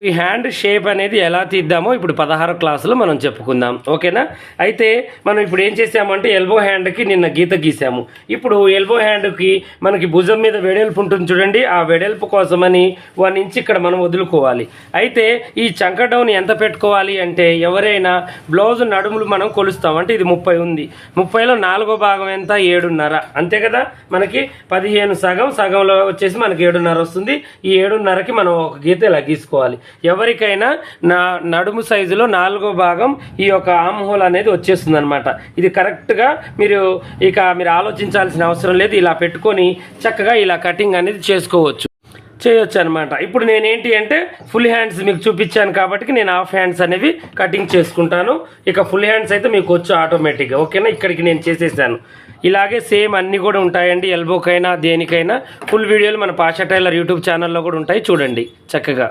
ఈ hand shape అనేది ఎలా తీద్దామో ఇప్పుడు 16వ క్లాసులో మనం చెప్పుకుందాం. ఓకేనా? అయితే మనం ఇప్పుడు ఏం చేసామంటే ఎల్బో హ్యాండ్కి నిన్న గీత గీసాము. ఇప్పుడు ఎల్బో హ్యాండ్కి మనకి భుజం మీద వెడల్పు ఉంటుంది చూడండి. ఆ వెడల్పు కోసమని 1 ఇంచ్ ఇక్కడ మనం వదులుకోవాలి. అయితే ఈ చంక డౌన్ ఎంత పెట్టుకోవాలి అంటే ఎవరైనా బ్లౌజ్ నడుములు మనం కొలుస్తాం. అంటే ఇది 30 ఉంది. 30లో 4వ భాగం ఎంత? 7.5. అంతే కదా? మనకి 15 సగంలో వచ్చేసి మనకి 7.5 వస్తుంది. ఈ 7.5కి మనం ఒక గీత ఇలా గీసుకోవాలి. ఎవరికైనా నడుము సైజులో 4వ భాగం ఈ యొక్క ఆమ్ హోల్ అనేది వచ్చేస్తుంది అనమాట. ఇది కరెక్ట్గా మీరు ఆలోచించాల్సిన అవసరం లేదు. ఇలా పెట్టుకొని చక్కగా ఇలా కటింగ్ అనేది చేయొచ్చు అనమాట. ఇప్పుడు నేనేంటి అంటే ఫుల్ హ్యాండ్స్ మీకు చూపించాను కాబట్టి నేను హాఫ్ హ్యాండ్స్ అనేవి కటింగ్ చేసుకుంటాను. ఇక ఫుల్ హ్యాండ్స్ అయితే మీకు వచ్చు ఆటోమేటిక్గా. ఓకేనా? ఇక్కడికి నేను చేసేసాను. ఇలాగే సేమ్ అన్నీ కూడా ఉంటాయండి. ఎల్బోకైనా దేనికైనా ఫుల్ వీడియోలు మన పాషా టైలర్ యూట్యూబ్ ఛానల్లో కూడా ఉంటాయి. చూడండి చక్కగా.